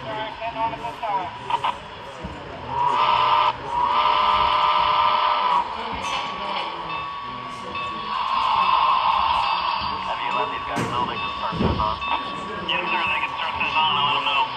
Have you let these guys know they can start this on? Yes, sir. They can start this on. I'll let them know.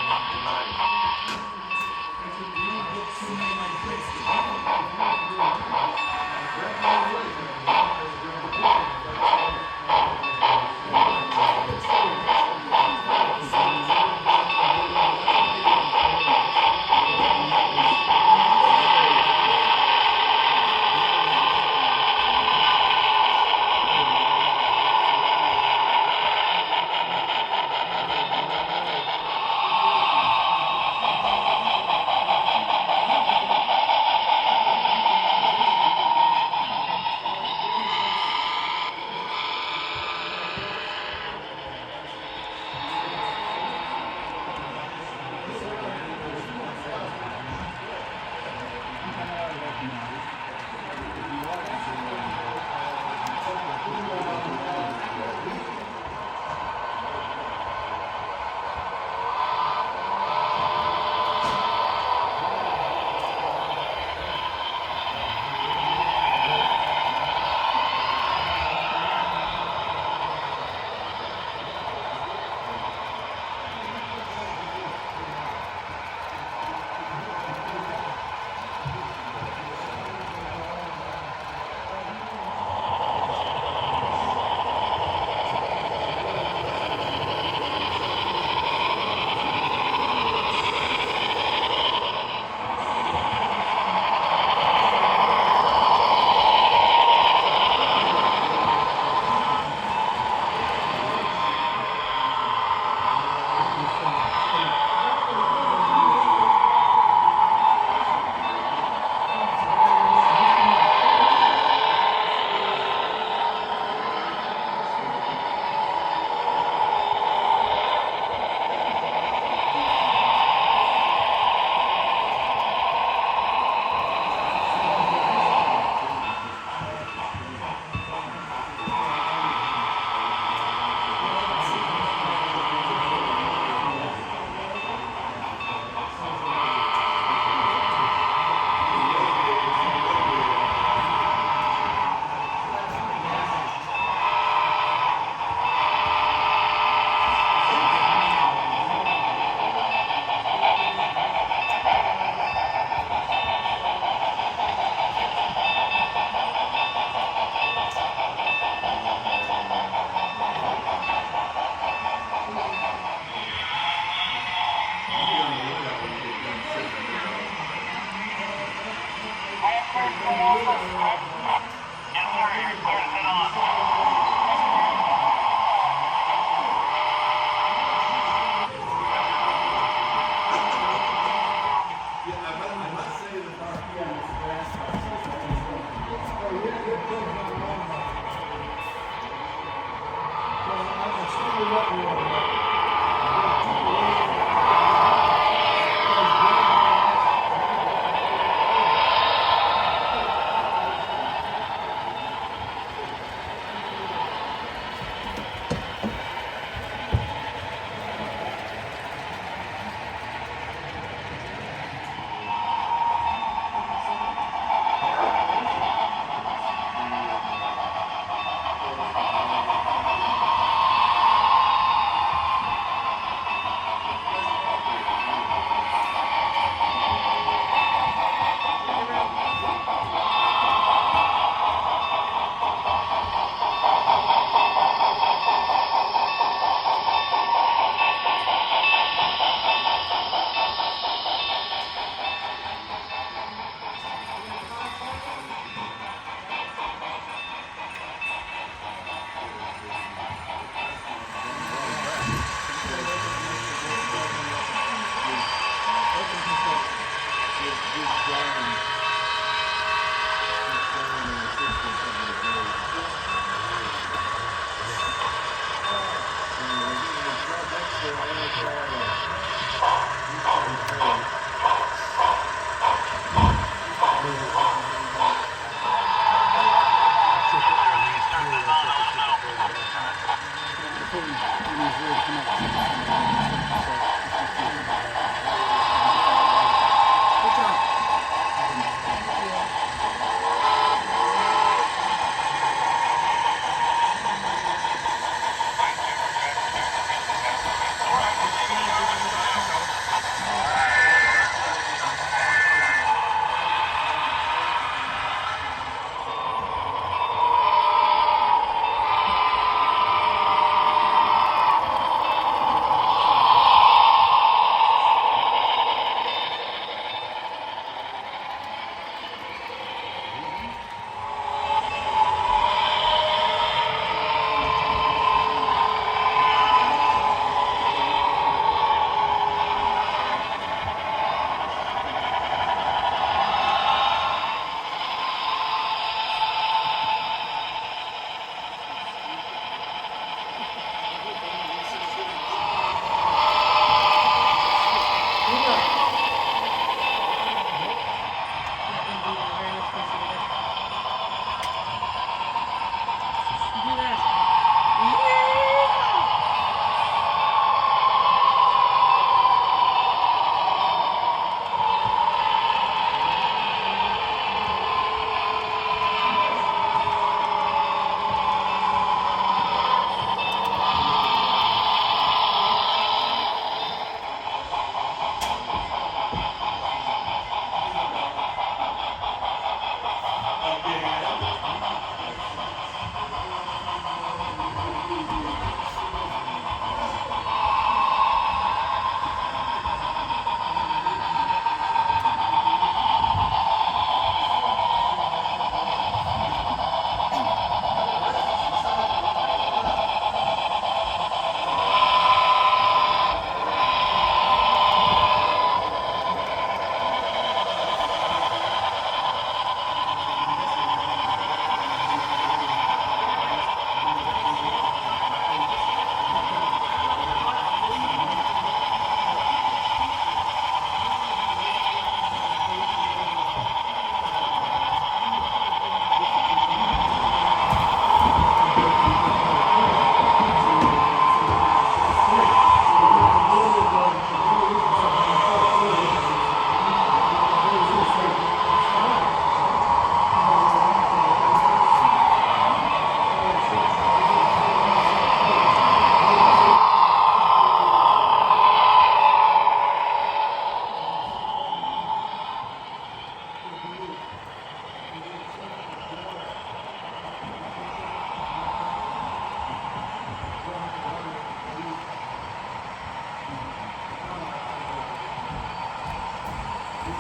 Screw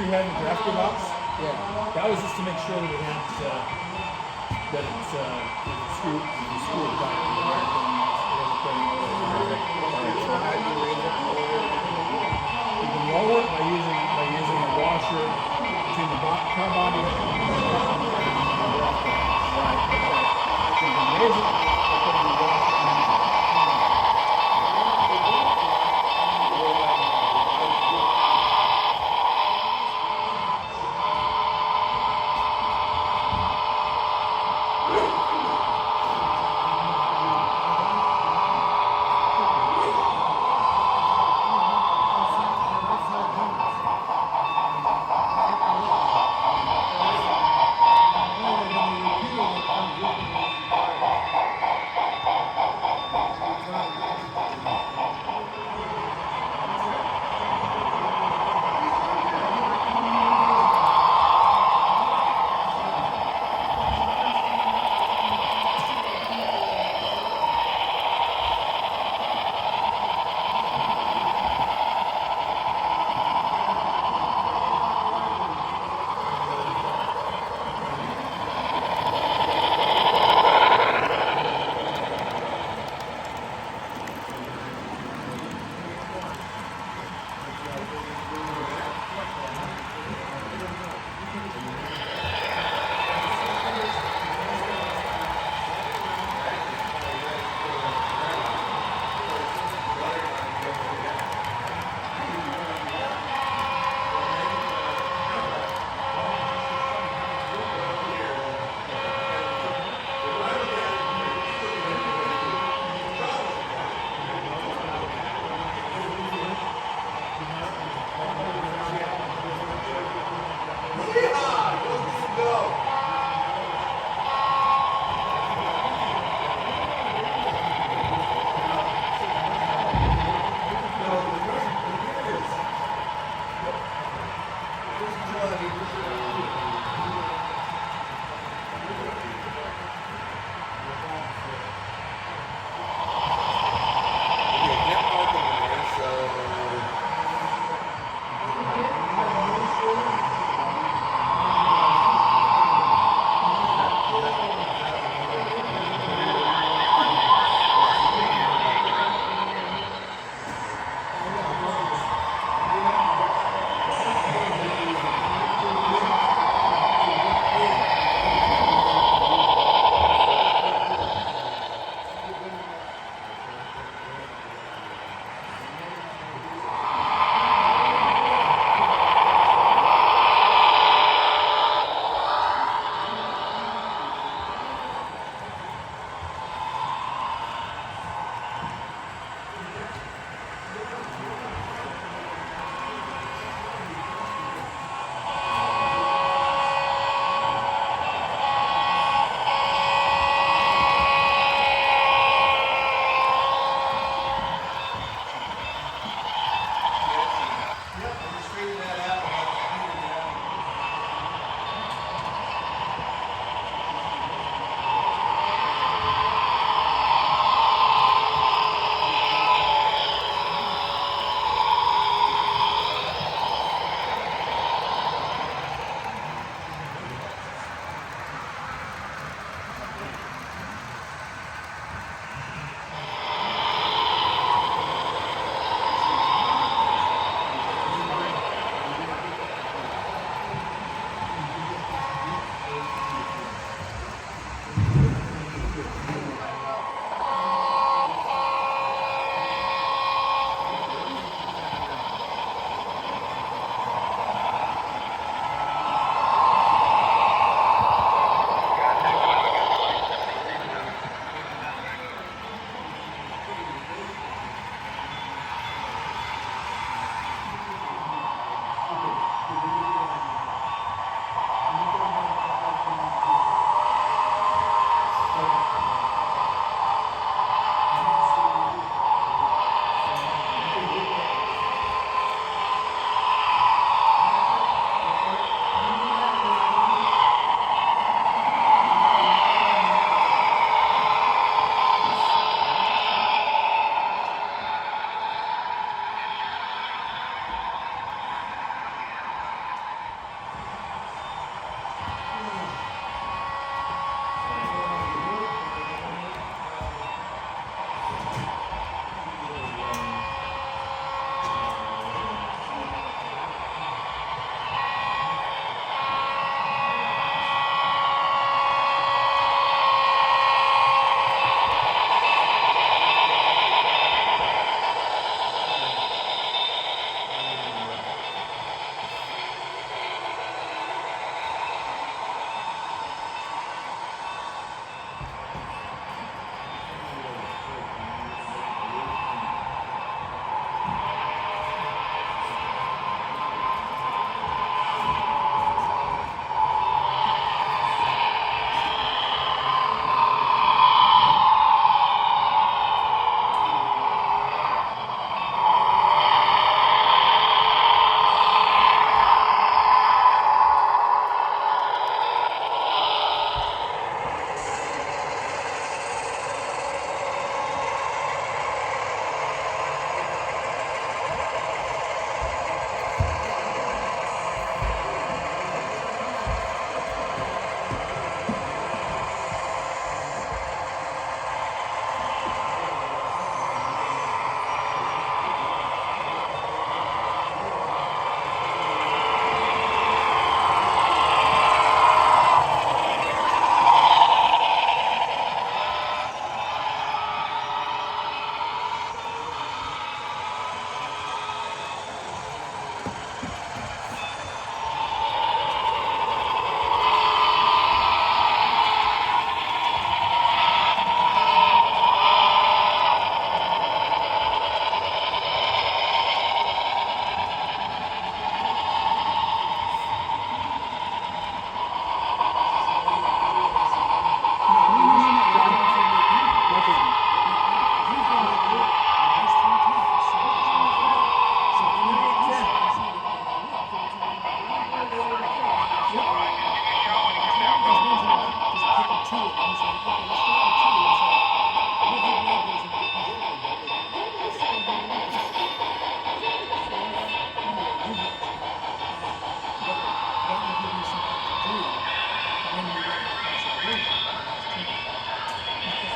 you had in the draft box? Yeah. That was just to make sure that it had that it's screw it back to the right. So how do you raise it? You can roll it by using a washer between the car body and the car body. Right. Okay. You can raise it by putting the washer in.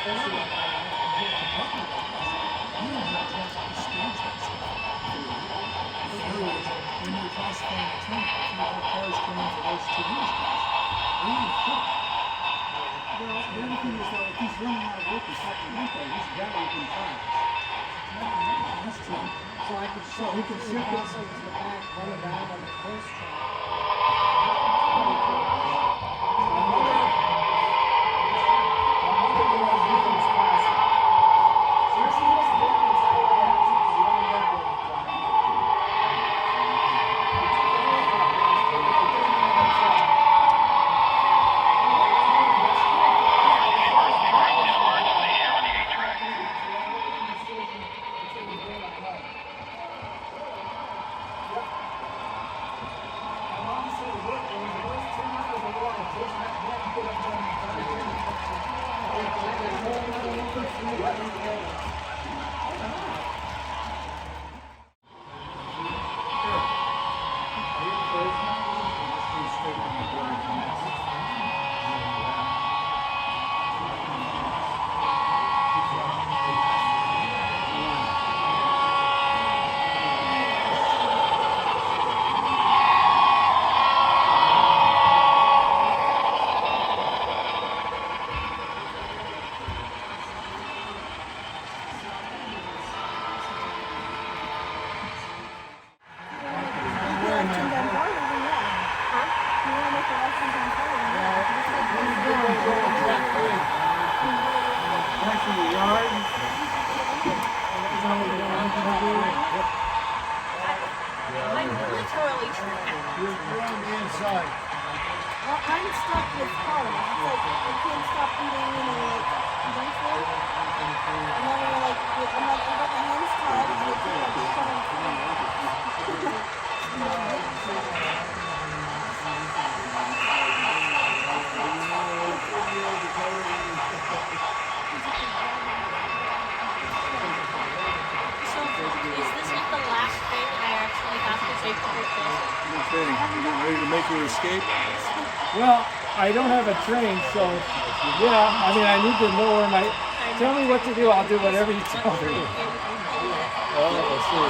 especially when you're not chance to stage that stuff. In other words, when you're classifying a tournament, if you have cars coming for those two industries, they need foot. Well, the other thing is though, if he's running out of work in Sacramento, he's got to open fires. That's true. So he can shift it to the back, run it down on the first track. I'm literally trapped. You're on the inside. Well, I'm stuck with colors. It's like I can't stop eating like junk food. And then we're like, I'm like, I got my hands tied and it's like shut So, is this like the last day that I actually have to take the whole thing? Okay, you getting ready to make your escape? Well, I don't have a train, so yeah, I mean, I need to know where my. Tell me what to do, I'll do whatever you tell me. Oh, let's see.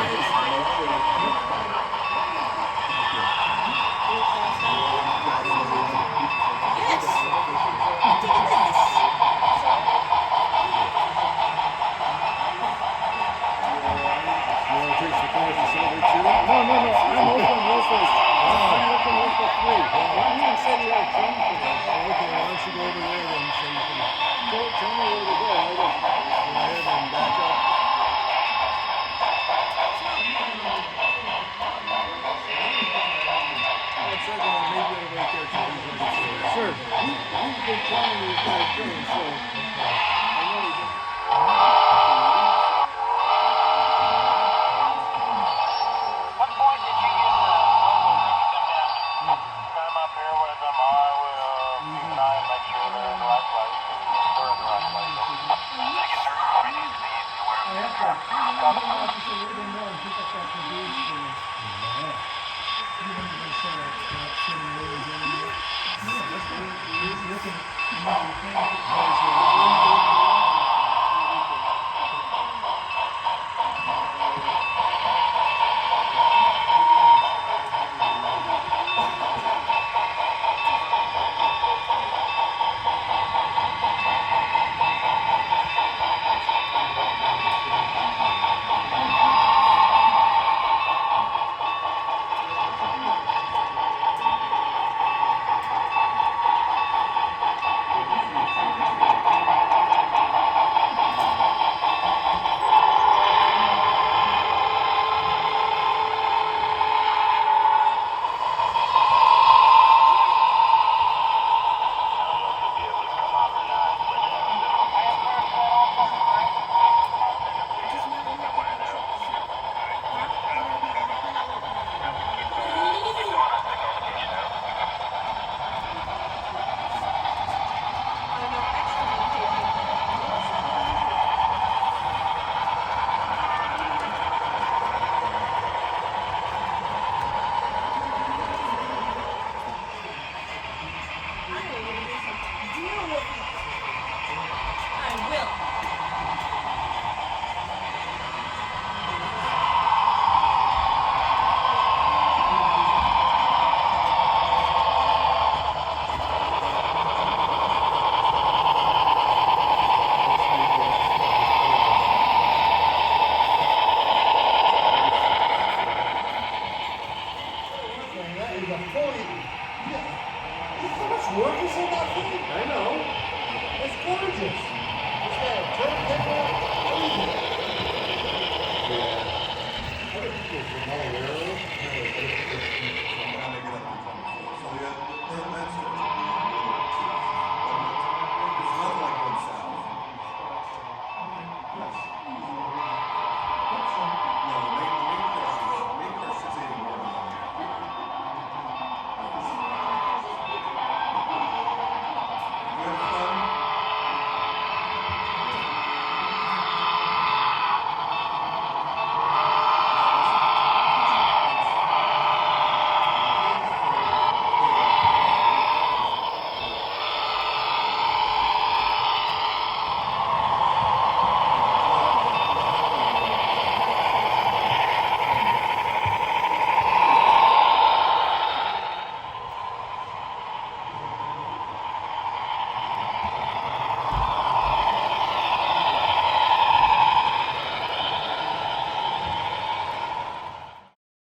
Yes! I did this! You want to take the car to Silver too? No, I'm open local. I'm open local 3. You said you had a train for that. Okay, why don't you go over there then so you can tell me where to go. I'll go ahead and back up. One second, I'll make it right there to you. Sure. He's been telling me he's got a train, so I know he's got. What point did you get come up here with them? I will keep an eye and make sure they're in the right place. We're in the right place. I guess they're going to be easy to wear. I have to. I'm going to have to say a little bit more and pick up that conveyance for you. You're going to show that sitting rows in there. Yeah, that's good. You're looking at the mechanical cars.